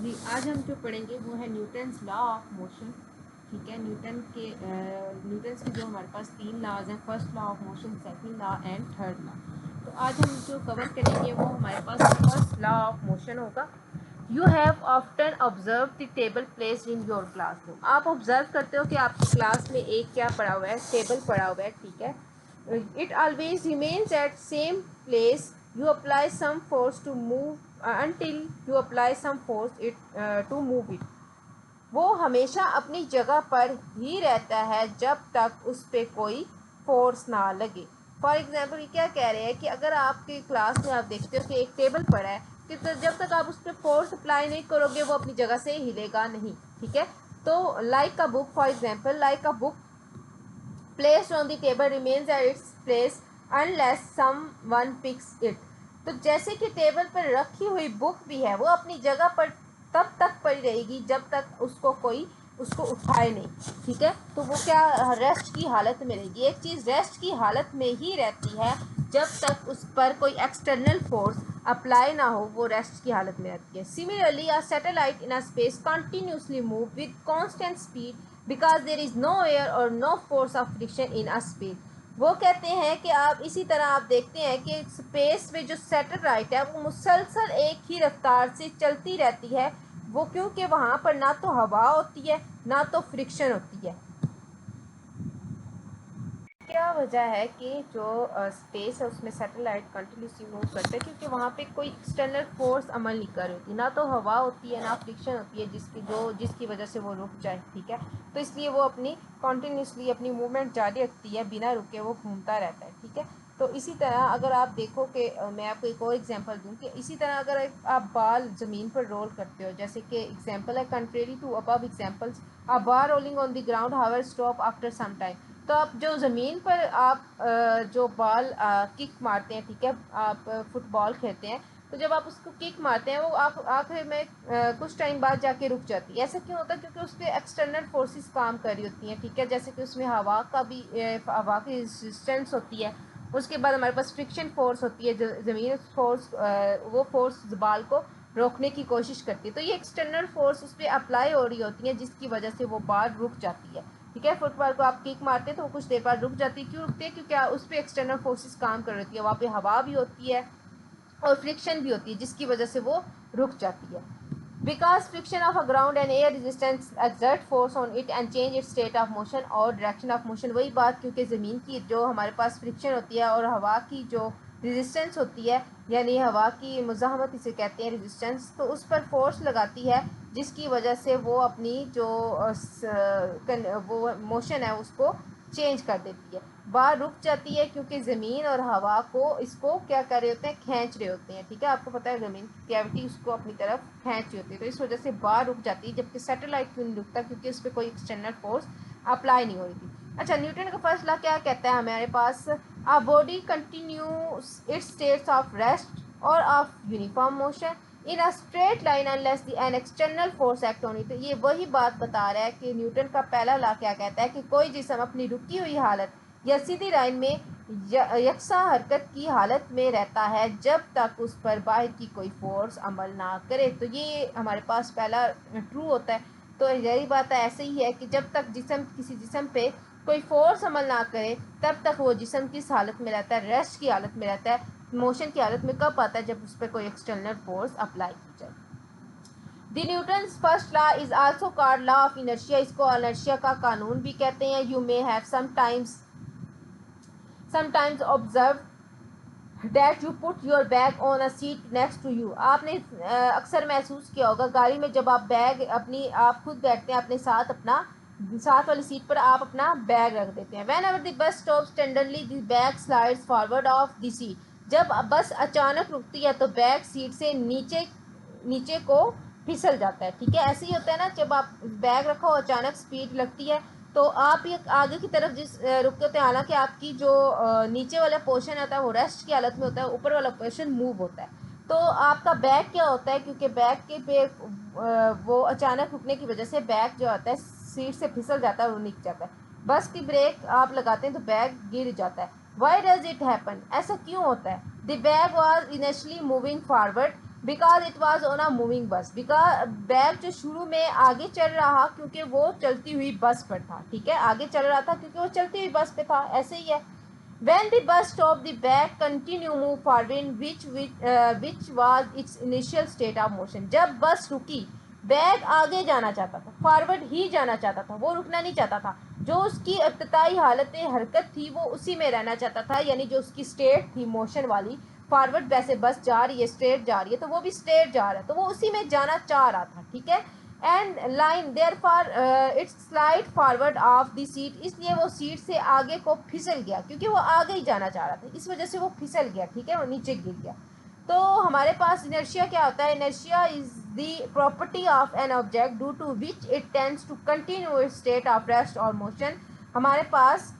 जी, आज हम जो पढ़ेंगे वो है न्यूटन्स लॉ ऑफ मोशन। ठीक है, न्यूटन्स के जो हमारे पास 3 लॉज हैं, first law of motion, second law and third law. तो आज हम जो कवर करेंगे वो हमारे पास फर्स्ट लॉ ऑफ मोशन होगा। You have often observe the table placed in your classroom. आप ऑब्जर्व करते हो कि आपकी क्लास में एक क्या पड़ा हुआ है, टेबल पड़ा हुआ है। ठीक है, it always remains at same place. You apply some force to move until you apply some force to move it. वो हमेशा अपनी जगह पर ही रहता है जब तक उस पर कोई फोर्स ना लगे। फॉर एग्जाम्पल ये क्या कह रहे हैं कि अगर आपके क्लास में आप देखते हो कि एक टेबल पड़ा है कि तो जब तक आप उस पर फोर्स अप्लाई नहीं करोगे वो अपनी जगह से हिलेगा नहीं। ठीक है, तो like a book, for example like a book placed on the table remains at its place unless someone picks it। तो जैसे कि टेबल पर रखी हुई बुक भी है वो अपनी जगह पर तब तक पड़ी रहेगी जब तक उसको उठाए नहीं। ठीक है, तो वो क्या रेस्ट की हालत में रहेगी। एक चीज़ रेस्ट की हालत में ही रहती है जब तक उस पर कोई एक्सटर्नल फोर्स अप्लाई ना हो, वो रेस्ट की हालत में रहती है। Similarly a satellite in a space continuously move with constant speed because there is no air और no force of friction in a space. वो कहते हैं कि आप इसी तरह आप देखते हैं कि स्पेस में जो सैटेलाइट है वो मुसलसल एक ही रफ्तार से चलती रहती है। वो क्योंकि वहाँ पर ना तो हवा होती है ना तो फ्रिक्शन होती है। क्या वजह है कि जो स्पेस है उसमें सैटेलाइट कंटिन्यूसली मूव करते हैं? क्योंकि वहाँ पे कोई एक्सटर्नल फोर्स अमल नहीं कर रही होती, ना तो हवा होती है ना फ्रिक्शन होती है जिसकी वजह से वो रुक जाए। ठीक है, तो इसलिए वो अपनी कंटिन्यूसली अपनी मूवमेंट जारी रखती है, बिना रुके वो घूमता रहता है। ठीक है, तो इसी तरह अगर आप देखो कि मैं आपको एक और एग्जांपल दूं कि इसी तरह अगर आप बाल ज़मीन पर रोल करते हो, जैसे कि एग्जांपल है contrary to above examples, a bar rolling on the ground however stop after some time. तो आप जो ज़मीन पर आप जो बॉल किक मारते हैं, ठीक है, आप फुटबॉल खेलते हैं, तो जब आप उसको किक मारते हैं वो आप आखिर में कुछ टाइम बाद जाके रुक जाती है। ऐसा क्यों होता है? क्योंकि उस पर एक्सटर्नल फोर्सेस काम कर रही होती हैं। ठीक है, जैसे कि उसमें हवा की रेजिस्टेंस होती है। उसके बाद हमारे पास फ्रिक्शन फोर्स होती है, ज़मीन फोर्स, वो फोर्स बाल को रोकने की कोशिश करती है। तो ये एक्सटर्नल फोर्स उस पर अप्लाई हो रही होती है जिसकी वजह से वो बाल रुक जाती है। ठीक है, फुटबॉल को आप किक मारते हैं तो वो कुछ देर बाद रुक जाती है। क्यों रुकती है? क्योंकि उस पर एक्सटर्नल फोर्सेस काम कर रही है, वहाँ पे हवा भी होती है और फ्रिक्शन भी होती है जिसकी वजह से वो रुक जाती है। Because friction of a ground and air resistance exert force on it and change it's state of motion और डायरेक्शन ऑफ मोशन। वही बात, क्योंकि ज़मीन की जो हमारे पास फ्रिक्शन होती है और हवा की जो रेजिस्टेंस होती है, यानी हवा की मुज़ाहमत इसे कहते हैं रेजिस्टेंस, तो उस पर फोर्स लगाती है जिसकी वजह से वो अपनी जो वो मोशन है उसको चेंज कर देती है। बाहर रुक जाती है क्योंकि ज़मीन और हवा को इसको क्या कर रहे होते हैं, खींच रहे होते हैं। ठीक है, आपको पता है ज़मीन की कैविटी उसको अपनी तरफ खींच रही होती है, तो इस वजह से बाहर रुक जाती है। जबकि सैटेलाइट क्यों नहीं रुकता? क्योंकि उस पर कोई एक्सटर्नल फोर्स अप्लाई नहीं हो रही थी। अच्छा, न्यूटन का फर्स्ट लॉ क्या कहता है हमारे पास? A body continue its states of rest और of uniform motion in a straight line unless an external force act on it. तो ये वही बात बता रहा है कि न्यूटन का पहला लॉ क्या कहता है कि कोई जिस्म अपनी रुकी हुई हालत या सीधी लाइन में यकसा हरकत की हालत में रहता है जब तक उस पर बाहर की कोई फोर्स अमल ना करे। तो ये हमारे पास पहला ट्रू होता है। तो यही बात है, ऐसे ही है कि जब तक किसी जिस्म पे कोई फोर्स अमल ना करे तब तक वो जिस्म किस हालत में रहता है? रेस्ट की हालत में रहता है। मोशन की हालत में कब आता है? जब उस पर कोई एक्सटर्नल फोर्स अप्लाई की जाए। The Newton's first law is also called law of inertia. इसको इनर्शिया का कानून भी कहते हैं। You may have sometimes observe that you put your bag on a seat next to you। आपने अक्सर महसूस किया होगा गाड़ी में जब आप खुद बैठते हैं अपने साथ, अपना साथ वाली सीट पर आप अपना बैग रख देते हैं। Whenever the bus stops suddenly the bag slides forward of the seat। जब बस अचानक रुकती है तो बैग सीट से नीचे को फिसल जाता है। ठीक है, ऐसे ही होता है ना, जब आप बैग रखो अचानक स्पीड लगती है तो आप ये आगे की तरफ रुकते होते हैं। हालांकि आपकी जो नीचे वाला पोर्शन होता है वो रेस्ट की हालत में होता है, ऊपर वाला पोर्शन मूव होता है। तो आपका बैग क्या होता है? क्योंकि बैग के पे वो अचानक रुकने की वजह से बैग जो होता है सीट से फिसल जाता है और नीचे जाता है। बस की ब्रेक आप लगाते हैं तो बैग गिर जाता है। Why does it happen? ऐसा क्यों होता है? The bag was initially moving forward because it was on a moving बस, बिकॉज बैग जो शुरू में आगे चल रहा क्योंकि वो चलती हुई बस पर था, ठीक है, आगे चल रहा था क्योंकि वो चलती हुई बस पे था, ऐसे ही है। When the bus stopped, the bag continued move forward, which was its initial state of motion. जब बस रुकी, बैग आगे जाना चाहता था, फॉरवर्ड ही जाना चाहता था, वो रुकना नहीं चाहता था। जो उसकी इब्तदाई हालत हरकत थी वो उसी में रहना चाहता था, यानी जो उसकी स्टेट थी मोशन वाली, फॉरवर्ड वैसे बस जा रही है, स्ट्रेट जा रही है, तो वो भी स्ट्रेट जा रहा है, तो वो उसी में जाना चाह रहा था, ठीक है। And line there for its slide forward of the seat, इसलिए वो सीट से आगे को फिसल गया, क्योंकि वो आगे ही जाना चाह रहा था, इस वजह से वो फिसल गया, ठीक है, वो नीचे गिर गया। तो हमारे पास इनर्शिया क्या होता है? Inertia is the property of an object due to which it tends to continue its state of rest और मोशन। हमारे पास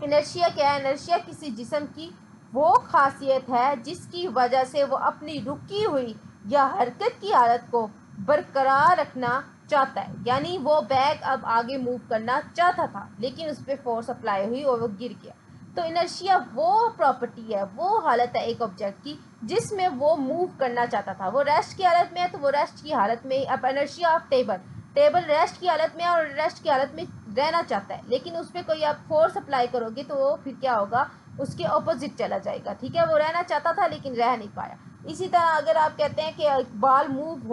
इनर्शिया क्या है? इनर्शिया किसी जिस्म की वो खासियत है जिसकी वजह से वो अपनी रुकी हुई या हरकत की हालत को बरकरार रखना चाहता है, यानी वो बैग अब आगे मूव करना चाहता था लेकिन उस पर फोर्स अप्लाई हुई और वो गिर गया। तो इनर्शिया वो प्रॉपर्टी है, वो हालत है एक ऑब्जेक्ट की जिसमें वो मूव करना चाहता था। वो रेस्ट की हालत में है तो वो रेस्ट की हालत में, अब inertia of table, table rest की हालत में और रेस्ट की हालत में रहना चाहता है, लेकिन उस पर कोई आप फोर्स अप्लाई करोगे तो वो फिर क्या होगा, उसके ऑपोजिट चला जाएगा, ठीक है। वो रहना चाहता था लेकिन रह नहीं पाया। इसी तरह अगर आप कहते हैं कि बॉल मूव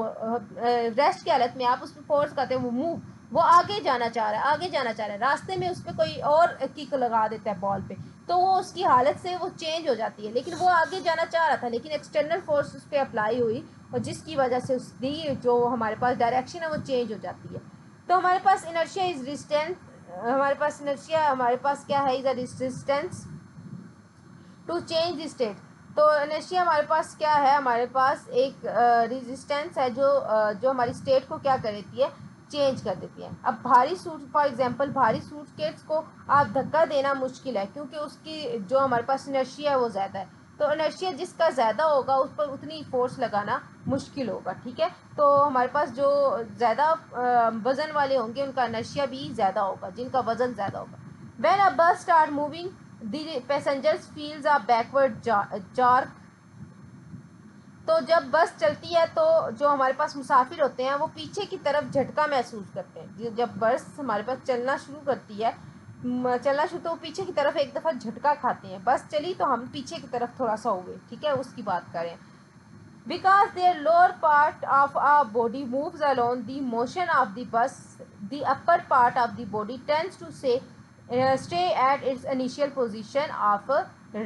रेस्ट की हालत में, आप उस पर फोर्स करते हैं, वो मूव, वो आगे जाना चाह रहा है, आगे जाना चाह रहा है, रास्ते में उस पर कोई और किक लगा देता है बॉल पे, तो वो उसकी हालत से वो चेंज हो जाती है, लेकिन वो आगे जाना चाह रहा था लेकिन एक्सटर्नल फोर्स उस पर अप्लाई हुई और जिसकी वजह से उसकी जो हमारे पास डायरेक्शन है वो चेंज हो जाती है। तो हमारे पास इनर्शिया इज रेजिस्टेंस, हमारे पास इनर्शिया, हमारे पास क्या है, is a resistance to change the state. तो इनर्शिया हमारे पास क्या है? हमारे पास एक रेजिस्टेंस है जो हमारी स्टेट को क्या कर देती है, चेंज कर देती है। अब भारी सूट, फॉर एग्जांपल भारी सूटकेस को आप धक्का देना मुश्किल है क्योंकि उसकी जो हमारे पास इनर्शिया है वो ज़्यादा है, तो इनर्शिया जिसका ज़्यादा होगा उस पर उतनी फोर्स लगाना मुश्किल होगा, ठीक है। तो हमारे पास जो ज़्यादा वज़न वाले होंगे उनका इनर्शिया भी ज़्यादा होगा, जिनका वज़न ज़्यादा होगा। व्हेन अ बस start moving the passengers feels a backward jar। तो जब बस चलती है तो जो हमारे पास मुसाफिर होते हैं वो पीछे की तरफ झटका महसूस करते हैं। जब बस हमारे पास चलना शुरू करती है, चलना शुरू, तो पीछे की तरफ एक दफ़ा झटका खाते हैं। बस चली तो हम पीछे की तरफ थोड़ा सा हो गए, ठीक है, उसकी बात करें। Because their lower part of our body moves along the motion of the bus, the upper part of the body tends to stay at its initial position of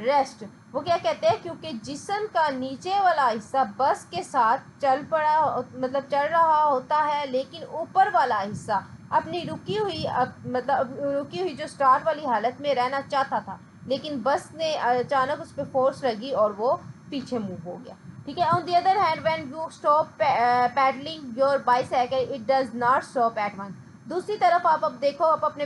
rest। वो क्या कहते हैं? क्योंकि जिस्म का नीचे वाला हिस्सा बस के साथ मतलब चल रहा होता है, लेकिन ऊपर वाला हिस्सा अपनी रुकी हुई जो स्टार्ट वाली हालत में रहना चाहता था, लेकिन बस ने अचानक उस पर फोर्स लगी और वो पीछे मूव हो गया, ठीक है। On the other hand when you stop pedalling your bicycle it does not stop at once. दूसरी तरफ आप अब देखो, आप अपने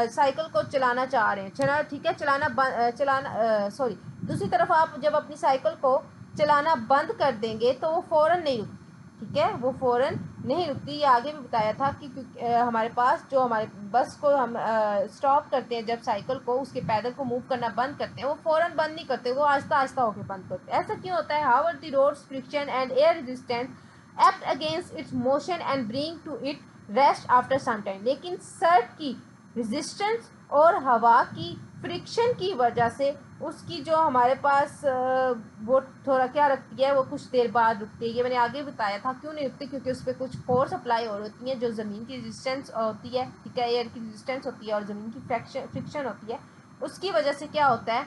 साइकिल को चलाना चाह रहे हैं, चला, ठीक है, सॉरी, दूसरी तरफ आप जब अपनी साइकिल को चलाना बंद कर देंगे तो वो फ़ौरन नहीं रुकती, ठीक है, वो फ़ौरन नहीं रुकती। ये आगे भी बताया था कि हमारे पास जो हमारे बस को हम स्टॉप करते हैं, जब साइकिल को उसके पैदल को मूव करना बंद करते हैं, वो फ़ौरन बंद नहीं करते, वो आहिस्ता आहिस्ता होकर बंद करते हैं। ऐसा क्यों होता है? However the roads friction and air resistance act against its motion and bring to it rest after some time. लेकिन सर्ट की रेजिस्टेंस और हवा की फ्रिक्शन की वजह से उसकी जो हमारे पास वो थोड़ा क्या रखती है, वो कुछ देर बाद रुकती है। ये मैंने आगे बताया था क्यों नहीं रुकती, क्योंकि उस पर कुछ फोर्स अप्लाई हो होती है, जो ज़मीन की रेजिस्टेंस होती है, ठीक है, एयर की रेजिस्टेंस होती है और ज़मीन की फ्रिक्शन होती है, उसकी वजह से क्या होता है,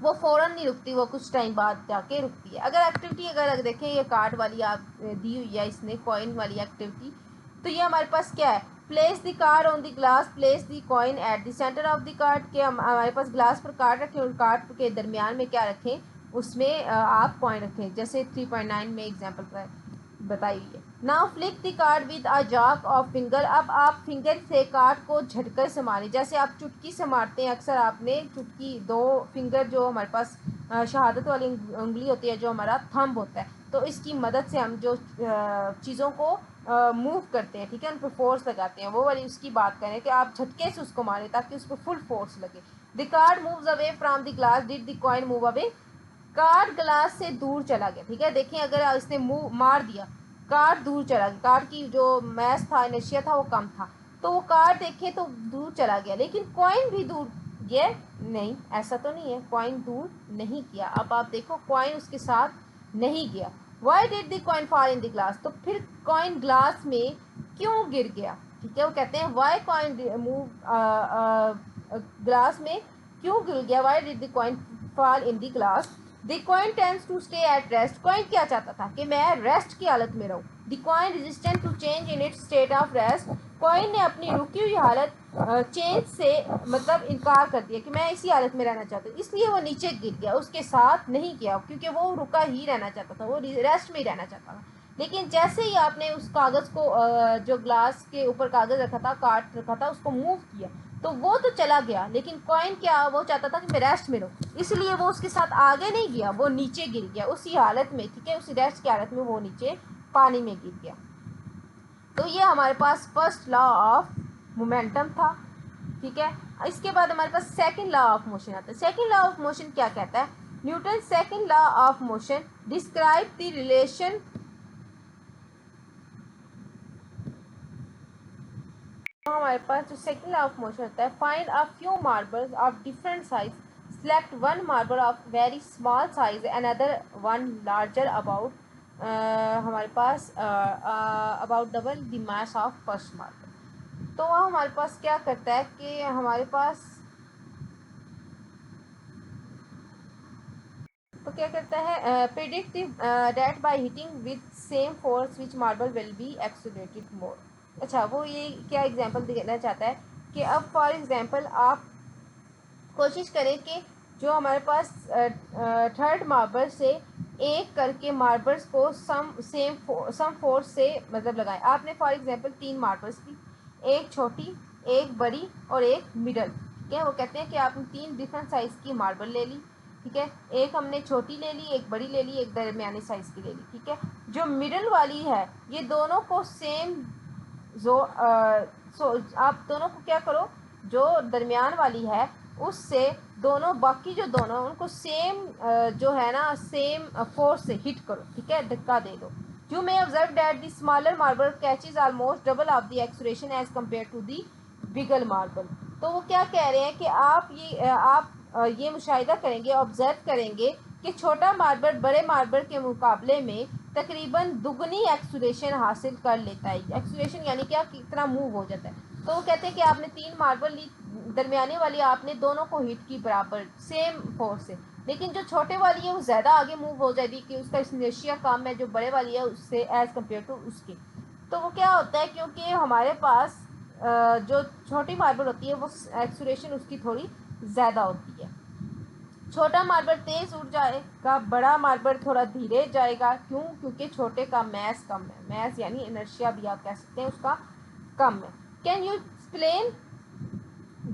वो फ़ौरन नहीं रुकती, वो कुछ टाइम बाद जाके रुकती है। अगर एक्टिविटी अगर देखें, ये कार्ड वाली आप दी हुई है इसने, कॉइन वाली एक्टिविटी, तो ये हमारे पास क्या है, place the card on the glass, place the coin at the centre of the card, के हमारे पास ग्लास पर कार्ड रखें और कार्ड के दरमियान में क्या रखें, उसमें आप कॉइन रखें, जैसे 3.9 में एग्जाम्पल पर बताई हुई है। Now flick the card with a jerk of finger. अब आप फिंगर से कार्ड को झटकर से मारें, जैसे आप चुटकी से मारते हैं, अक्सर आपने चुटकी, दो फिंगर जो हमारे पास शहादत वाली उंगली होती है, जो हमारा थंब होता है, तो इसकी मदद से हम जो चीज़ों को मूव करते हैं, ठीक है, उन पर फोर्स लगाते हैं, वो वाली उसकी बात करें कि आप झटके से उसको मारें ताकि उस पर फुल फोर्स लगे। The card moves away from the glass, did the coin move away, car glass से दूर चला गया, ठीक है। देखिए अगर इसने मुंह मार दिया, कार दूर चला गया, कार की जो मैस था, इनर्शिया था, वो कम था, तो वो कार देखे तो दूर चला गया, लेकिन कॉइन भी दूर गया नहीं, ऐसा तो नहीं है, कॉइन दूर नहीं किया। अब आप देखो कॉइन उसके साथ नहीं गया। Why did the coin fall in the glass, तो फिर कॉइन ग्लास में क्यों गिर गया, ठीक है। वो कहते हैं वाई कॉइन मूव ग्लास में क्यों गिर गया, why did the coin fall in the glass. The coin tends to stay at rest, coin क्या चाहता था कि मैं रेस्ट की हालत में रहूं। The coin resistant to change in its state of rest, coin ने अपनी रुकी हुई हालत चेंज से मतलब इनकार कर दिया कि मैं इसी हालत में रहना चाहता हूँ, इसलिए वो नीचे गिर गया, उसके साथ नहीं किया, क्योंकि वो रुका ही रहना चाहता था, वो रेस्ट में ही रहना चाहता था। लेकिन जैसे ही आपने उस कागज़ को जो ग्लास के ऊपर कागज़ रखा था, काट रखा था, उसको मूव किया, तो वो तो चला गया, लेकिन कॉइन क्या, वो चाहता था कि मैं रेस्ट में रहूँ, इसलिए वो उसके साथ आगे नहीं गया, वो नीचे गिर गया उसी हालत में, ठीक है, उसी रेस्ट की हालत में वो नीचे पानी में गिर गया। तो ये हमारे पास फर्स्ट लॉ ऑफ मोमेंटम था, ठीक है। इसके बाद हमारे पास सेकंड लॉ ऑफ मोशन आता है। सेकंड लॉ ऑफ मोशन क्या कहता है, Newton second law of motion describe the relation, हमारे पास जो सेकंड लॉ ऑफ मोशन होता है, find a few marbles of different size, select one marble of very small size, another one larger about हमारे पास about double the mass of first marble. तो वह हमारे पास क्या करता है कि हमारे पास तो क्या करता है, predict that by hitting with same force which marble will be accelerated more. अच्छा, वो ये क्या एग्जांपल देना चाहता है कि अब फॉर एग्जांपल आप कोशिश करें कि जो हमारे पास थर्ड मार्बल से एक करके मार्बल्स को सम फोर्स से मतलब लगाएं। आपने फॉर एग्जांपल 3 मार्बल्स की, एक छोटी, एक बड़ी और एक मिडल, ठीक है। वो कहते हैं कि आपने 3 डिफरेंट साइज़ की मार्बल ले ली, ठीक है, एक हमने छोटी ले ली, एक बड़ी ले ली, एक दरमियानी साइज़ की ले ली, ठीक है। जो मिडल वाली है, ये दोनों को सेम जो आप दोनों को क्या करो, जो दरमियान वाली है उससे दोनों बाकी जो दोनों उनको सेम जो है ना सेम फोर्स से हिट करो, ठीक है, धक्का दे दो। You may observe that the smaller marble catches almost double of the acceleration as compare to the bigger marble. तो वो क्या कह रहे हैं कि आप ये मुशाहिदा करेंगे, ऑब्जर्व करेंगे कि छोटा मार्बल बड़े मार्बल के मुकाबले में तकरीबन दुगनी एक्सलेरेशन हासिल कर लेता है। एक्सलेरेशन यानी क्या, कितना मूव हो जाता है। तो वो कहते हैं कि आपने 3 मार्बल ली, दरमियानी वाली आपने दोनों को हिट की बराबर सेम फोर्स से, लेकिन जो छोटे वाली है वो ज़्यादा आगे मूव हो जाएगी कि उसका इनर्शिया कम है जो बड़े वाली है उससे एज़ कम्पेयर टू उसके। तो वो क्या होता है, क्योंकि हमारे पास जो छोटी मार्बल होती है वो एक्सलेरेशन उसकी थोड़ी ज़्यादा होती है। छोटा मार्बल तेज उड़ जाएगा, बड़ा मार्बल थोड़ा धीरे जाएगा, क्यों, क्योंकि छोटे का मैस कम है, मैस यानी इनर्शिया भी आप कह सकते हैं उसका कम है। कैन यू एक्सप्लेन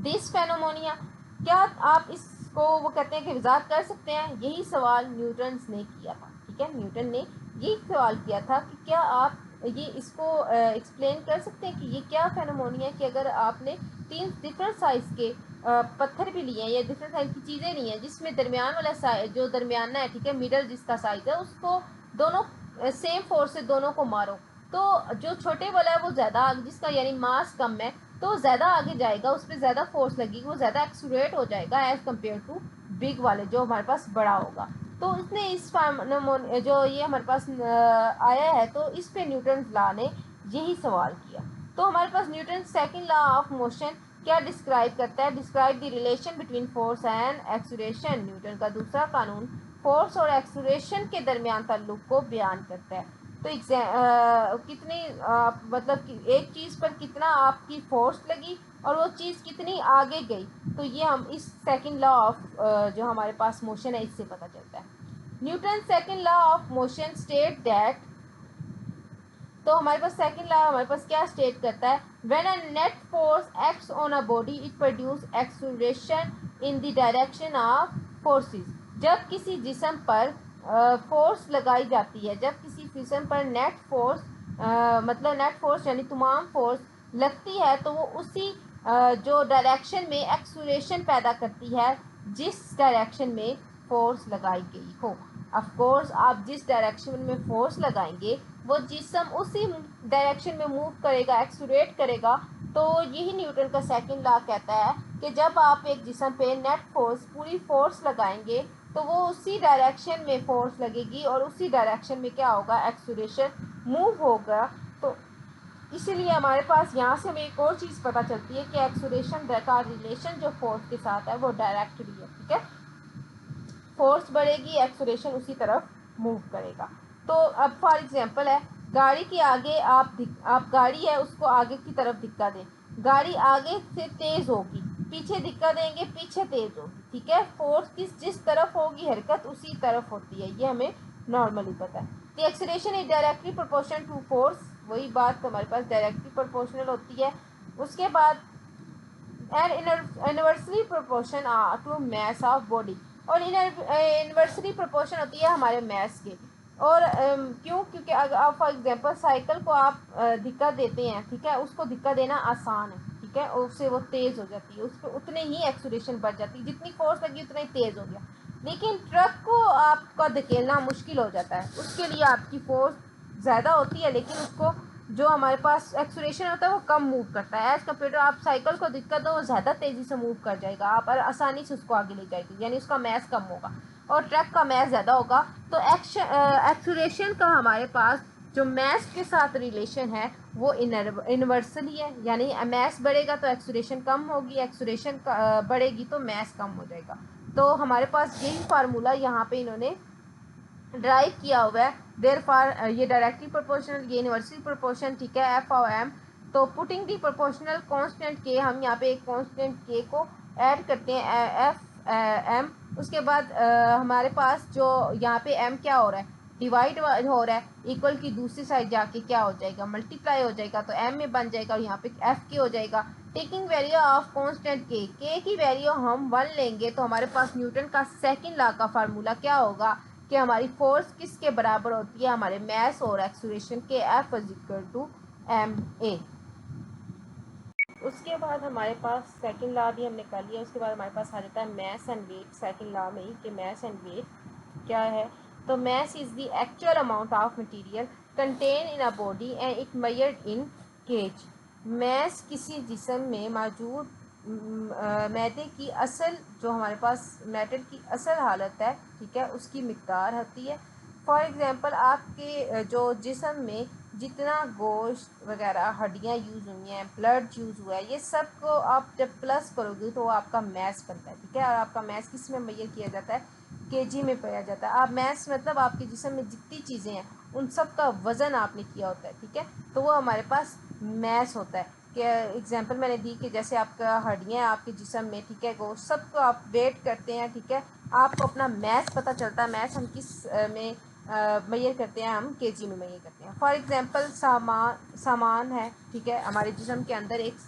दिस फेनोमोनिया, क्या आप इसको वो कहते हैं कि वजाहत कर सकते हैं। यही सवाल न्यूटन ने किया था, ठीक है, न्यूटन ने ये सवाल किया था कि क्या आप ये इसको एक्सप्लेन कर सकते हैं कि ये क्या फेनोमोनिया है कि अगर आपने 3 डिफरेंट साइज़ के पत्थर भी लिए हैं या डिफरेंट साइज़ की चीज़ें ली हैं, जिसमें दरमियान वाला साइज जो दरमियाना है, ठीक है, मिडल जिसका साइज़ है, उसको दोनों सेम फोर्स से दोनों को मारो, तो जो छोटे वाला है वो ज़्यादा, जिसका यानी मास कम है, तो ज़्यादा आगे जाएगा, उस पर ज़्यादा फोर्स लगेगी, वो ज़्यादा एक्सलरेट हो जाएगा एज़ कम्पेयर टू बिग वाले जो हमारे पास बड़ा होगा। तो इसने इस जो ये हमारे पास आया है, तो इस पे न्यूटन लॉ ने यही सवाल किया। तो हमारे पास Newton second law of motion क्या डिस्क्राइब करता है, describe the relation between force and acceleration. Newton का दूसरा कानून फोर्स और एक्सलेरेशन के दरमियान ताल्लुक को बयान करता है। तो कितनी मतलब कि एक चीज़ पर कितना आपकी फोर्स लगी और वो चीज़ कितनी आगे गई, तो ये हम इस सेकंड लॉ ऑफ जो हमारे पास मोशन है इससे पता चलता है। Newton second law of motion state that, तो हमारे पास सेकंड लॉ हमारे पास क्या स्टेट करता है, when a net force acts on a body it produce acceleration in the direction of forces. जब किसी जिस्म पर फोर्स लगाई जाती है, जब किसी जिस्म पर नेट फोर्स मतलब नेट फोर्स यानी तमाम फोर्स लगती है, तो वो उसी जो डायरेक्शन में एक्सलेरेशन पैदा करती है जिस डायरेक्शन में फोर्स लगाई गई हो। ऑफ कोर्स आप जिस डायरेक्शन में फोर्स लगाएंगे वो जिसम उसी डायरेक्शन में मूव करेगा, एक्सलरेट करेगा। तो यही न्यूटन का सेकंड लॉ कहता है कि जब आप एक जिसम पे नेट फोर्स पूरी फोर्स लगाएंगे तो वो उसी डायरेक्शन में फोर्स लगेगी और उसी डायरेक्शन में क्या होगा, एक्सलरेशन मूव होगा। तो इसीलिए हमारे पास यहाँ से हमें एक और चीज़ पता चलती है कि एक्सलरेशन का रिलेशन जो फोर्स के साथ है वो डायरेक्टली है। ठीक है, फोर्स बढ़ेगी, एक्सलरेशन उसी तरफ मूव करेगा। तो अब फॉर एग्जांपल है, गाड़ी के आगे आप गाड़ी है उसको आगे की तरफ धक्का दें, गाड़ी आगे से तेज़ होगी, पीछे धक्का देंगे पीछे तेज़ होगी। ठीक है, फोर्स जिस तरफ होगी हरकत उसी तरफ होती है, ये हमें नॉर्मली पता है। The acceleration is directly proportional to force, वही बात हमारे पास डायरेक्टली प्रोपोर्शनल होती है। उसके बाद and inversely proportion to mass of body, और इनवर्सली प्रोपोर्शन होती है हमारे मास के। और क्यों, क्योंकि अगर आप फॉर एग्जांपल साइकिल को आप धक्का देते हैं, ठीक है, उसको धक्का देना आसान है, ठीक है, और उससे वो तेज़ हो जाती है, उस पर उतने ही एक्सलरेशन बढ़ जाती है, जितनी फोर्स लगी उतना ही तेज़ हो गया। लेकिन ट्रक को आपका धकेलना मुश्किल हो जाता है, उसके लिए आपकी फोर्स ज़्यादा होती है लेकिन उसको जो हमारे पास एक्सलरेशन होता है वो कम मूव करता है। एज़ कम्पेयर टू आप साइकिल को दिक्कत हो वो ज़्यादा तेज़ी से मूव कर जाएगा, आप आसानी से उसको आगे ले जाएगी, यानी उसका मैस कम होगा और ट्रक का मैस ज़्यादा होगा। तो एक्सलरेशन का हमारे पास जो मैस के साथ रिलेशन है वो इनवर्सली है, यानी मैस बढ़ेगा तो एक्सलरेशन कम होगी, एक्सलरेशन बढ़ेगी तो मैस कम हो जाएगा। तो हमारे पास यही फार्मूला यहाँ पे इन्होंने ड्राइव किया हुआ है। देयर फॉर ये डायरेक्टली प्रोपोर्शनल, ये यूनिवर्सल प्रोपोर्शन, ठीक है, एफ और एम। तो पुटिंग दी प्रोपोर्शनल कांस्टेंट के, हम यहाँ पे एक कांस्टेंट के को ऐड करते हैं एफ एम। उसके बाद हमारे पास जो यहाँ पे एम क्या हो रहा है, डिवाइड हो रहा है, इक्वल की दूसरी साइड जाके क्या हो जाएगा, मल्टीप्लाई हो जाएगा, तो एम में बन जाएगा और यहाँ पे एफ के हो जाएगा। टेकिंग वैल्यू ऑफ कांस्टेंट के की वैल्यू हम 1 लेंगे तो हमारे पास न्यूटन का सेकंड लॉ का फार्मूला क्या होगा कि हमारी फोर्स किसके बराबर होती है, हमारे मैस और एक्सलरेशन के, F is equal to M A. उसके बाद हमारे पास सेकंड लॉ भी हमने कर लिया। उसके बाद हमारे पास आ जाता है mass and weight, second law में ही कि मैस एंड वेट क्या है। तो mass is the actual amount of material content in a body and it measured in kg. Mass किसी जिस्म में मौजूद मैदे की असल, जो हमारे पास मैटर की असल हालत है, ठीक है, उसकी मिक़दार होती है। फॉर एग्ज़ाम्पल आपके जो जिस्म में जितना गोश्त वगैरह हड्डियाँ यूज़ हुई हैं, ब्लड यूज़ हुआ है, ये सब को आप जब प्लस करोगे तो वो आपका मैस बनता है। ठीक है, और आपका मैस किस में मेजर किया जाता है, केजी में पाया जाता है। आप मैस मतलब आपके जिस्म में जितनी चीज़ें हैं उन सब का वज़न आपने किया होता है। ठीक है, तो वो हमारे पास मैस होता है। कि एग्जांपल मैंने दी कि जैसे आपका हड्डियाँ आपके जिस्म में, ठीक है, गोश्त सबको आप वेट करते हैं, ठीक है, आपको अपना मैस पता चलता है। मैस हम किस में मेजर करते हैं, हम केजी में मेजर करते हैं। फॉर एग्जांपल सामान है, ठीक है, हमारे जिस्म के अंदर एक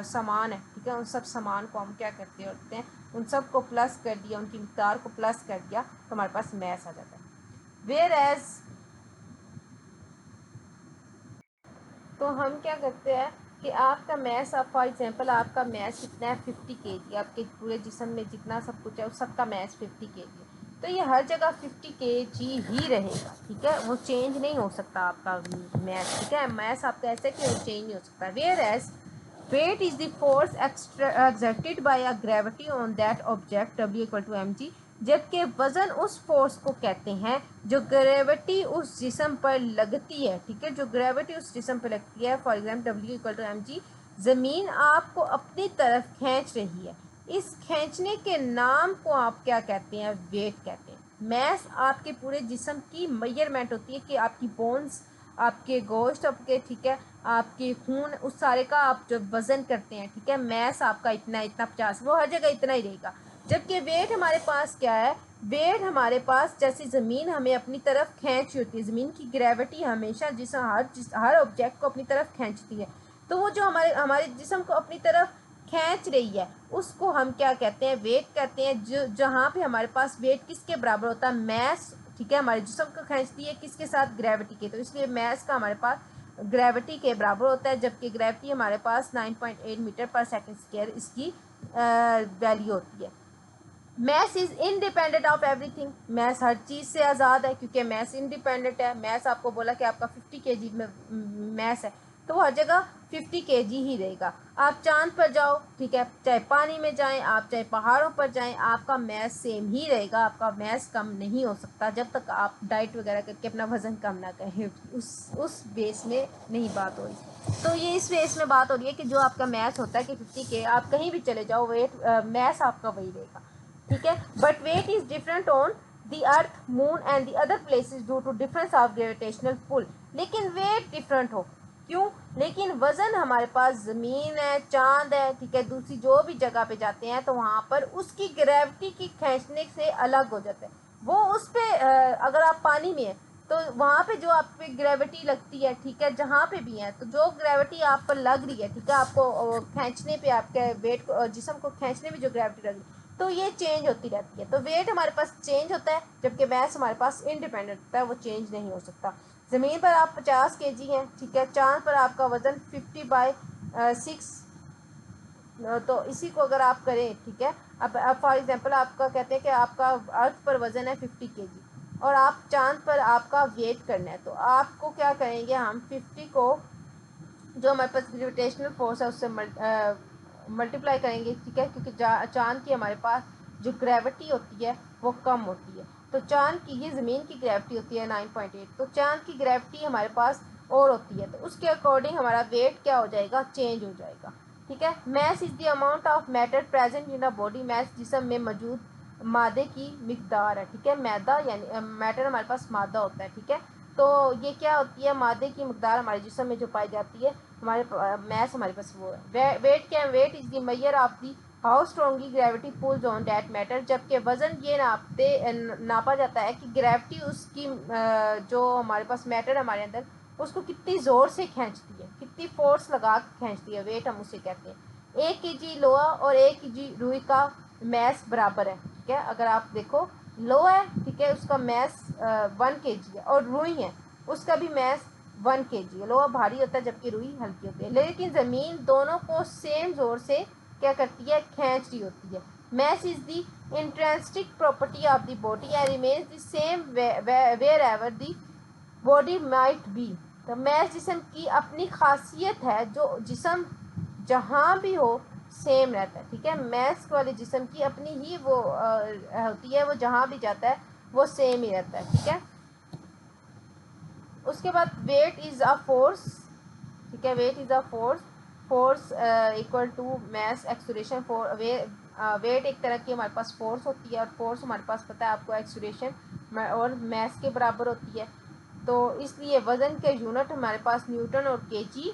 सामान है, ठीक है, उन सब सामान को हम क्या करते होते हैं, उन सब को प्लस कर दिया, उनकी मिक़दार को प्लस कर दिया तो हमारे पास मैस आ जाता है। वेयर एज, तो हम क्या करते हैं कि आपका मैस, आप फॉर एग्जांपल आपका मैस कितना है 50 केजी, आपके पूरे जिस्म में जितना सब कुछ है उस सबका मैस 50 केजी है, तो ये हर जगह 50 केजी ही रहेगा। ठीक है, वो चेंज नहीं हो सकता आपका मैस। ठीक है, मैस आपका ऐसा कि वो चेंज नहीं हो सकता। Whereas weight is the force exerted by a gravity on that object, W equal to mg, जबकि वज़न उस फोर्स को कहते हैं जो ग्रेविटी उस जिस्म पर लगती है। ठीक है, जो ग्रेविटी उस जिस्म पर लगती है, for example W equal to mg, ज़मीन आपको अपनी तरफ खींच रही है, इस खींचने के नाम को आप क्या कहते हैं, वेट कहते हैं। मैस आपके पूरे जिस्म की मेजरमेंट होती है कि आपकी बोन्स, आपके गोश्त, आपके, ठीक है, आपके खून, उस सारे का आप जब वज़न करते हैं, ठीक है, मैस आपका इतना इतना 50, वो हर जगह इतना ही रहेगा। जबकि वेट हमारे पास क्या है, वेट हमारे पास जैसे ज़मीन हमें अपनी तरफ खींच होती है, ज़मीन की ग्रेविटी हमेशा हर ऑब्जेक्ट को अपनी तरफ खींचती है, तो वो जो हमारे हमारे जिस्म को अपनी तरफ खींच रही है उसको हम क्या कहते हैं, वेट कहते हैं। जो जहाँ पे हमारे पास वेट किसके बराबर होता है, मैस, ठीक है, हमारे जिस्म को खींचती है किसके साथ, ग्रेविटी के, तो इसलिए मैस का हमारे पास ग्रेविटी के बराबर होता है, जबकि ग्रेविटी हमारे पास 9.8 मीटर पर सेकंड स्क्वायर इसकी वैल्यू होती है। Mass is independent of everything, mass हर चीज़ से आज़ाद है क्योंकि मैस इंडिपेंडेंट है। मैस आपको बोला कि आपका 50 kg में मैस है तो हर जगह 50 kg ही रहेगा। आप चांद पर जाओ, ठीक है, चाहे पानी में जाएं आप, चाहे पहाड़ों पर जाएं, आपका मैस सेम ही रहेगा, आपका मैस कम नहीं हो सकता जब तक आप डाइट वगैरह करके अपना वज़न कम ना करें। उस बेस में नहीं बात हो रही। तो ये इस बेस में बात हो रही है कि जो आपका मैस होता है कि 50 के, आप कहीं भी चले जाओ वेट मैस आपका वही रहेगा, ठीक है। But weight is different on the earth, moon and the other places due to difference of gravitational pull. लेकिन वेट डिफरेंट हो क्यों, लेकिन वजन हमारे पास ज़मीन है, चांद है, ठीक है, दूसरी जो भी जगह पे जाते हैं तो वहाँ पर उसकी ग्रेविटी की खींचने से अलग हो जाता है। वो उस पर अगर आप पानी में है तो वहाँ पे जो आप पे ग्रेविटी लगती है, ठीक है, जहाँ पे भी है तो जो ग्रेविटी आप पर लग रही है, ठीक है, आपको खींचने पे, आपके वेट को, जिस्म को खींचने में जो ग्रेविटी लग रही है तो ये चेंज होती रहती है। तो वेट हमारे पास चेंज होता है जबकि मैस हमारे पास इंडिपेंडेंट होता है, वो चेंज नहीं हो सकता। ज़मीन पर आप 50 kg हैं, ठीक है, चांद पर आपका वज़न 50/6, तो इसी को अगर आप करें, ठीक है, अब फॉर एग्जांपल आपका कहते हैं कि आपका अर्थ पर वज़न है 50 kg और आप चांद पर आपका वेट करना है, तो आपको क्या करेंगे, हम 50 को जो हमारे पास ग्रेविटेशनल फोर्स है उससे मल्टीप्लाई करेंगे, ठीक है, क्योंकि चांद की हमारे पास जो ग्रेविटी होती है वो कम होती है। तो चांद की, ये ज़मीन की ग्रेविटी होती है 9.8, तो चांद की ग्रेविटी हमारे पास और होती है, तो उसके अकॉर्डिंग हमारा वेट क्या हो जाएगा, चेंज हो जाएगा, ठीक है। Mass is the amount of matter present in a body, mass जिस्म में मौजूद मादे की मिकदार है, ठीक है। मैदा यानी मैटर हमारे पास मादा होता है, ठीक है। तो ये क्या होती है, मादे की मिकदार हमारे जिस्म में जो पाई जाती है, हमारे मैस हमारे पास वो है। वेट क्या है, weight is the measure of the how strongly gravity pulls on that matter, जबकि वज़न ये नापा जाता है कि ग्रेविटी उसकी जो हमारे पास मैटर हमारे अंदर उसको कितनी ज़ोर से खींचती है, कितनी फोर्स लगा के खींचती है, वेट हम उसे कहते हैं। 1 kg लोहा और 1 kg रुई का मैस बराबर है, ठीक है। अगर आप देखो लोहा है, ठीक है, उसका मैस 1 kg है, और रुई है उसका भी मैस 1 kg है। लोहा भारी होता है जबकि रुई हल्की होती है, लेकिन ज़मीन दोनों को सेम ज़ोर से क्या करती है, खींच रही होती है। Mass is the intrinsic property of the body and remains the same wherever the body might be. तो मैस जिस्म की अपनी खासियत है, जो जिस्म जहाँ भी हो सेम रहता है, ठीक है। मैस वाले जिस्म की अपनी ही वो होती है, वो जहाँ भी जाता है वो सेम ही रहता है, ठीक है। उसके बाद वेट इज़ अ फोर्स, ठीक है, weight is a force, force equal to mass acceleration. Weight एक तरह की हमारे पास फोर्स होती है और फोर्स हमारे पास पता है आपको एक्सलेरेशन और मैस के बराबर होती है। तो इसलिए वज़न के यूनिट हमारे पास न्यूटन और केजी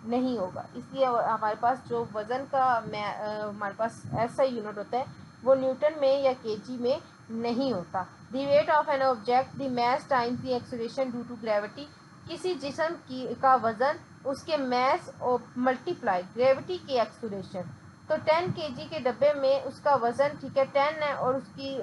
नहीं होगा, इसलिए हमारे पास जो वज़न का हमारे पास ऐसा यूनिट होता है वो न्यूटन में या केजी में नहीं होता। The weight of an object the mass times the acceleration due to gravity, किसी जिस्म की का वज़न उसके मैस और मल्टीप्लाई ग्रेविटी की एक्सलेरेशन। तो 10 kg के डब्बे में उसका वज़न, ठीक है, 10 है और उसकी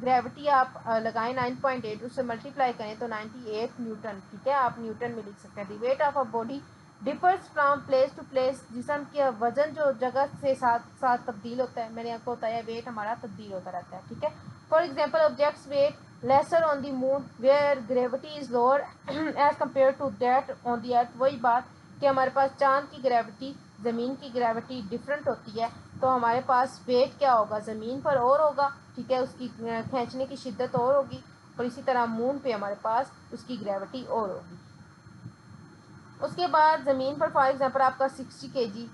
ग्रेविटी आप लगाएं 9.8, उससे मल्टीप्लाई करें तो 98 न्यूटन, ठीक है, आप न्यूटन में लिख सकते हैं। The weight of a body differs from place to place, जिस्म के वज़न जो जगह से साथ साथ तब्दील होता है, मैंने आपको बताया वेट हमारा तब्दील होता रहता है, ठीक है। For example objects weight lesser on the moon where gravity is lower as compare to that on the earth. वही बात कि हमारे पास चांद की ग्रेविटी ज़मीन की ग्रेविटी डिफरेंट होती है, तो हमारे पास वेट क्या होगा, ज़मीन पर और होगा, ठीक है, उसकी खींचने की शिद्दत और होगी, और इसी तरह मून पे हमारे पास उसकी ग्रेविटी और होगी। उसके बाद ज़मीन पर फॉर एग्जांपल आपका 60 kg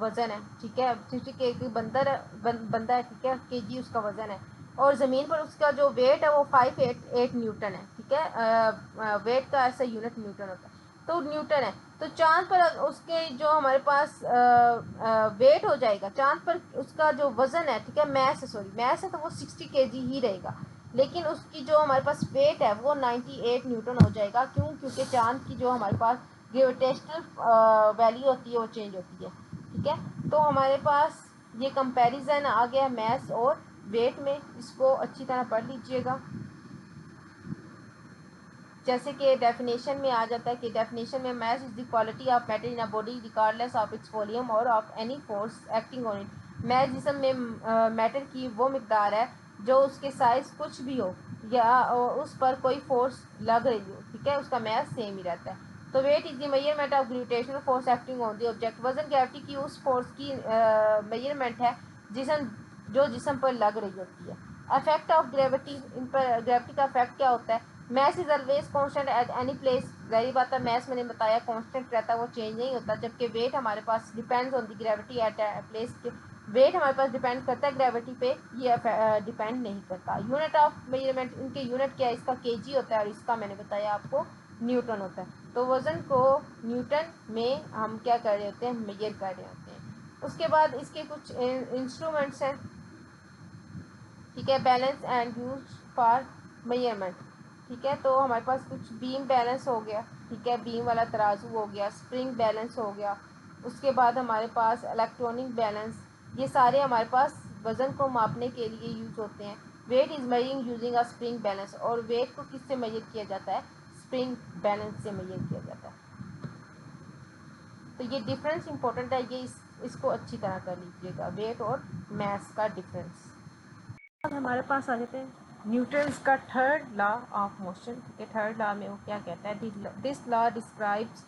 वज़न है, ठीक है, 60 kg बंदा है, ठीक है, केजी उसका वज़न है, और ज़मीन पर उसका जो वेट है वो 588 न्यूटन है, ठीक है। वेट का ऐसा यूनिट न्यूटन होता है, तो न्यूटन है। तो चांद पर उसके जो हमारे पास वेट हो जाएगा, चांद पर उसका जो वज़न है, ठीक है, मैस है तो वो 60 kg ही रहेगा, लेकिन उसकी जो हमारे पास वेट है वो 98 न्यूटन हो जाएगा। क्यों, क्योंकि चांद की जो हमारे पास ग्रेविटेशनल वैल्यू होती है वो चेंज होती है, ठीक है। तो हमारे पास ये कंपैरिजन आ गया मैस और वेट में, इसको अच्छी तरह पढ़ लीजिएगा। जैसे कि डेफिनेशन में आ जाता है कि डेफिनेशन में mass is the quality of matter in a body regardless of its volume और of any force acting on it. Mass जिसम में मैटर की वो मकदार है जो उसके साइज कुछ भी हो या उस पर कोई फोर्स लग रही हो, ठीक है, उसका मैस सेम ही रहता है। तो weight is the measurement of gravitational force acting on the object. वजन ग्रेविटी की उस फोर्स की मेजरमेंट है जिसम जो जिसम पर लग रही होती है। अफेक्ट ऑफ ग्रेविटी, इन पर ग्रेविटी का अफेक्ट क्या होता है। Mass is always constant at any place. जाहिर बात है मैस मैंने बताया कांस्टेंट रहता है, वो चेंज नहीं होता, जबकि वेट हमारे पास depends on the gravity at place के। वेट हमारे पास डिपेंड करता है ग्रेविटी पे, ये डिपेंड नहीं करता। यूनिट ऑफ मेजरमेंट, इनके यूनिट क्या है, इसका केजी होता है और इसका मैंने बताया आपको न्यूटन होता है। तो वजन को न्यूटन में हम क्या कर रहे होते हैं, मेजर कर रहे होते हैं। उसके बाद इसके कुछ इंस्ट्रूमेंट्स हैं, ठीक है, balance and use for measurement, ठीक है। तो हमारे पास कुछ बीम बैलेंस हो गया, ठीक है, बीम वाला तराजू हो गया, स्प्रिंग बैलेंस हो गया। उसके बाद हमारे पास इलेक्ट्रॉनिक बैलेंस, ये सारे हमारे पास वज़न को मापने के लिए यूज होते हैं। Weight is measuring using a spring balance, और वेट को किससे मेजर किया जाता है, स्प्रिंग बैलेंस से मेजर किया जाता है। तो ये डिफरेंस इंपॉर्टेंट है, ये इसको अच्छी तरह कर लीजिएगा, वेट और मैस का डिफरेंस। हमारे पास आ जाते हैं न्यूटन्स का थर्ड लॉ ऑफ मोशन, ठीक है। थर्ड लॉ में वो क्या कहता है, this law describes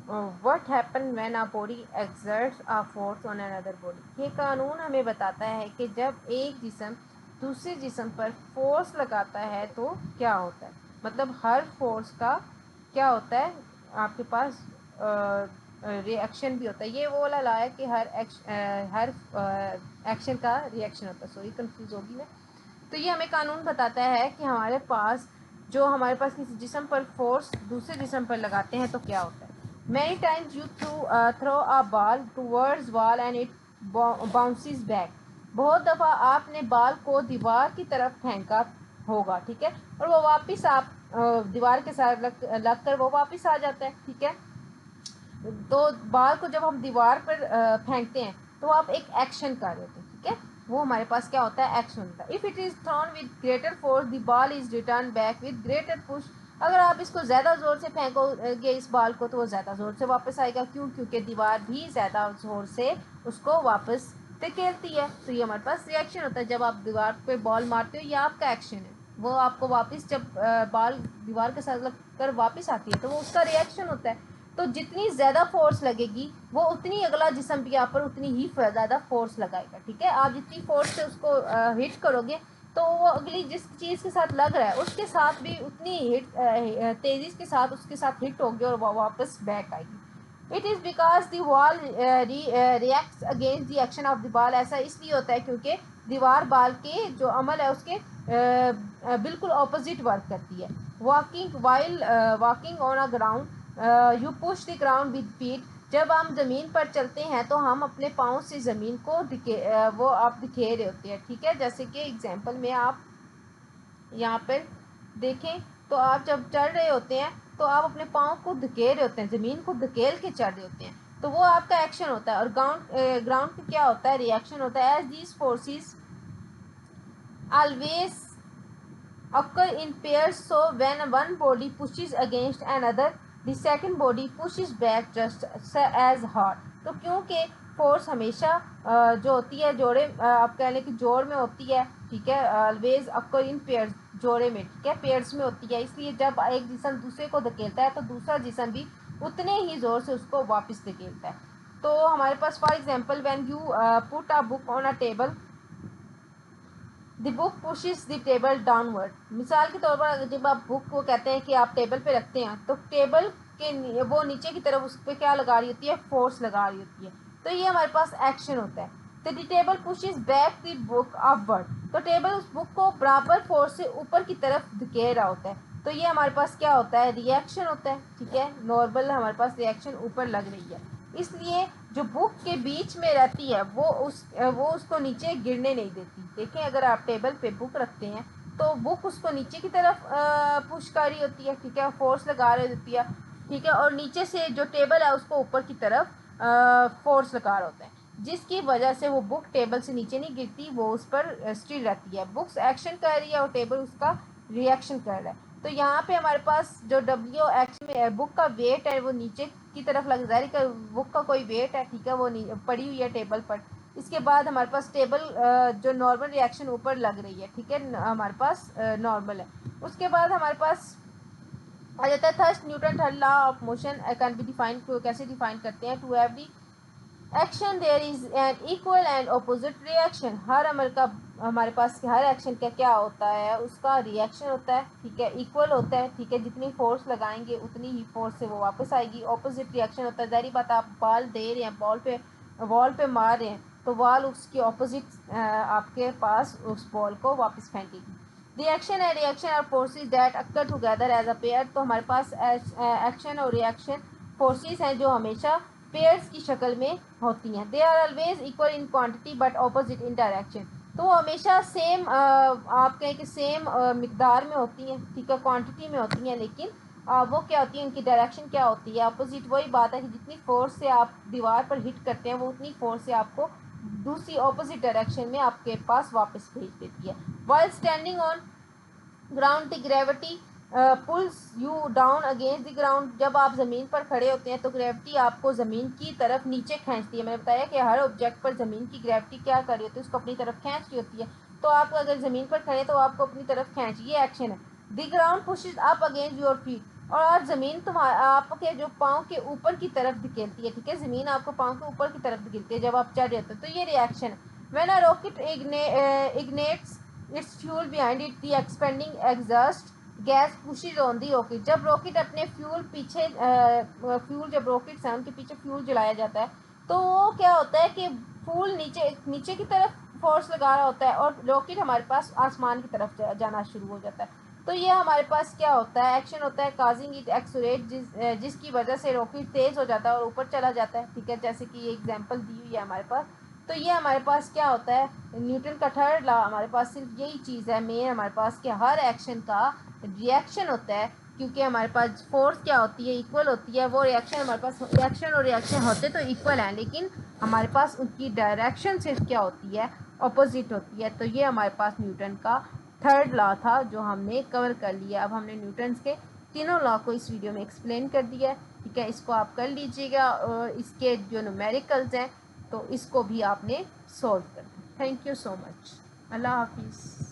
what happen when a body exerts a force on another body. ये कानून हमें बताता है कि जब एक जिस्म दूसरे जिस्म पर फोर्स लगाता है तो क्या होता है। मतलब हर फोर्स का क्या होता है, आपके पास रिएक्शन भी होता है। ये वो वाला लॉ है कि हर एक्शन का रिएक्शन होता है। सॉरी कंफ्यूज होगी मैं। तो ये हमें कानून बताता है कि हमारे पास किसी जिस्म पर फोर्स दूसरे जिस्म पर लगाते हैं तो क्या होता है। Many times you throw a ball towards wall and it bounces back. बहुत दफ़ा आपने बॉल को दीवार की तरफ फेंका होगा, ठीक है, और वो वापस आप दीवार के साथ लग कर वो वापस आ जाता है, ठीक है। तो बॉल को जब हम दीवार पर फेंकते हैं तो आप एक एक्शन कर रहे होते हैं, ठीक है, वो हमारे पास क्या होता है, एक्शन होता है। If it is thrown with greater force the ball is return back with greater push. अगर आप इसको ज़्यादा ज़ोर से फेंकोगे इस बॉल को तो वो ज़्यादा ज़ोर से वापस आएगा, क्यों, क्योंकि दीवार भी ज़्यादा ज़ोर से उसको वापस धकेलती है। तो ये हमारे पास रिएक्शन होता है, जब आप दीवार पे बॉल मारते हो ये आपका एक्शन है, वो आपको वापस जब बॉल दीवार के साथ लग कर वापस आती है तो वो उसका रिएक्शन होता है। तो जितनी ज़्यादा फोर्स लगेगी वो उतनी अगला जिस्म भी आप पर उतनी ही ज़्यादा फोर्स लगाएगा, ठीक है। आप जितनी फोर्स से उसको हिट करोगे तो वो अगली जिस चीज़ के साथ लग रहा है उसके साथ भी उतनी हिट तेज़ी के साथ उसके साथ हिट होगी और वो वापस बैक आएगी। It is because the wall reacts against the action of the ball. ऐसा इसलिए होता है क्योंकि दीवार बॉल के जो अमल है उसके बिल्कुल ऑपोजिट वर्क करती है। Walking on a ground you push the ground with feet. जब हम ज़मीन पर चलते हैं तो हम अपने पाँव से ज़मीन को वो आप दिखे रहे होते हैं, ठीक है। जैसे कि एग्जांपल में आप यहाँ पर देखें तो आप जब चढ़ रहे होते हैं तो आप अपने पाँव को धकेल रहे होते हैं, ज़मीन को धकेल के चढ़ रहे होते हैं, तो वो आपका एक्शन होता है। और ग्राउंड पे क्या होता है, रिएक्शन होता है। As these forces always occur in pairs, so when one body pushes against another the second body pushes back just as hard। तो क्योंकि फोर्स हमेशा जो होती है जोड़े आप कह लें कि जोड़ में होती है, ठीक है, ऑलवेज अक्कर इन पेयर्स, जोड़े में, ठीक है, पेयर्स में होती है, इसलिए जब एक जिस्म दूसरे को धकेलता है तो दूसरा जिस्म भी उतने ही ज़ोर से उसको वापस धकेलता है। तो हमारे पास for example when you put a book on a table the book pushes the table downward. मिसाल के तौर पर जब आप बुक को कहते हैं कि आप टेबल पे रखते हैं तो टेबल के वो नीचे की तरफ उस पर क्या लगा रही होती है, फोर्स लगा रही होती है। तो ये हमारे पास एक्शन होता है। तो the table pushes back the book upward. तो टेबल उस बुक को बराबर फोर्स से ऊपर की तरफ धकेल रहा होता है। तो ये हमारे पास क्या होता है, रिएक्शन होता है, ठीक है। नॉर्मल हमारे पास रिएक्शन ऊपर लग रही है, इसलिए जो बुक के बीच में रहती है वो उसको नीचे गिरने नहीं देती। देखें अगर आप टेबल पे बुक रखते हैं तो बुक उसको नीचे की तरफ पुश कर रही होती है, ठीक है, फोर्स लगा रही होती है, ठीक है, और नीचे से जो टेबल है उसको ऊपर की तरफ फोर्स लगा रहा होता है, जिसकी वजह से वो बुक टेबल से नीचे नहीं गिरती, वो उस पर स्टिल रहती है। बुक्स एक्शन कर रही है और टेबल उसका रिएक्शन कर रहा है। तो यहाँ पे हमारे पास जो डब्ल्यू एक्स में बुक का वेट है वो नीचे की तरफ लग जाए, बुक का कोई वेट है, ठीक है, वो पड़ी हुई है टेबल पर, इसके बाद हमारे पास स्टेबल जो नॉर्मल रिएक्शन ऊपर लग रही है, ठीक है, हमारे पास नॉर्मल है। उसके बाद हमारे पास आ जाता है thirst Newton third law of motion can be define, कैसे डिफाइन करते हैं, to every action there is an equal and opposite reaction. हर अमल का हमारे पास हर एक्शन का क्या होता है, उसका रिएक्शन होता है, ठीक है, इक्वल होता है, ठीक है, जितनी फोर्स लगाएंगे उतनी ही फोर्स से वो वापस आएगी। ऑपोजिट रिएक्शन होता है, जारी बात, आप बॉल दे रहे हैं, वॉल पे मार रहे हैं तो वॉल उसकी ऑपोजिट आपके पास उस बॉल को वापस फेंकेगी। Reaction and reaction are forces that occur together as a pair. तो हमारे पास एक्शन और रिएक्शन फोर्सेस हैं जो हमेशा पेयर्स की शक्ल में होती हैं। They are always equal in quantity but opposite in direction. तो वो हमेशा सेम आप कहें कि सेम मिकदार में होती हैं, ठीक है, क्वांटिटी में होती हैं, लेकिन वो क्या होती है, उनकी डायरेक्शन क्या होती है, अपोजिट। वही बात है कि जितनी फोर्स से आप दीवार पर हिट करते हैं वो उतनी फोर्स से आपको दूसरी ऑपोजिट डायरेक्शन में आपके पास वापस भेज देती है। While standing on ground the gravity pools you down against the ground. जब आप ज़मीन पर खड़े होते हैं तो ग्रेविटी आपको ज़मीन की तरफ नीचे खींचती है। मैंने बताया कि हर ऑब्जेक्ट पर ज़मीन की ग्रेविटी क्या कर रही होती है, उसको अपनी तरफ खींच रही होती है। तो आप अगर ज़मीन पर खड़े तो आपको अपनी तरफ खींच, ये एक्शन है। The ground pushes up against your feet, और ज़मीन तुम्हारा आपके जो पाँव के ऊपर की तरफ धकेलती है, ठीक है, ज़मीन आपको पाँव के ऊपर की तरफ धकेलती है जब आप चढ़ रहे होते हैं, तो ये रिएक्शन है। When a rocket ignites its fuel behind it the expanding exhaust gas pushes on the rocket. जब रॉकेट अपने फ्यूल पीछे फ्यूल जब रॉकेट्स हैं उनके पीछे फ्यूल जलाया जाता है तो वो क्या होता है कि फ्यूल नीचे नीचे की तरफ फोर्स लगा रहा होता है और रॉकेट हमारे पास आसमान की तरफ जाना शुरू हो जाता है। तो ये हमारे पास क्या होता है, एक्शन होता है काजिंग इट एक्सोरेट, जिसकी वजह से रॉकेट तेज हो जाता है और ऊपर चला जाता है, ठीक है, जैसे कि ये एग्जांपल दी हुई है हमारे पास। तो ये हमारे पास क्या होता है, न्यूटन का थर्ड लॉ हमारे पास सिर्फ यही चीज़ है मेन हमारे पास कि हर एक्शन का रिएक्शन होता है, क्योंकि हमारे पास फोर्स क्या होती है, इक्वल होती है। वो रिएक्शन हमारे पास रिएक्शन और रिएक्शन होते तो इक्वल हैं, लेकिन हमारे पास उनकी डायरेक्शन सिर्फ क्या होती है, अपोजिट होती है। तो ये हमारे पास न्यूटन का थर्ड लॉ था जो हमने कवर कर लिया। अब हमने न्यूटन के तीनों लॉ को इस वीडियो में एक्सप्लेन कर दिया है, ठीक है, इसको आप कर लीजिएगा। और इसके जो न्यूमेरिकल्स हैं तो इसको भी आपने सॉल्व कर दिया। Thank you so much. अल्लाह हाफिज़।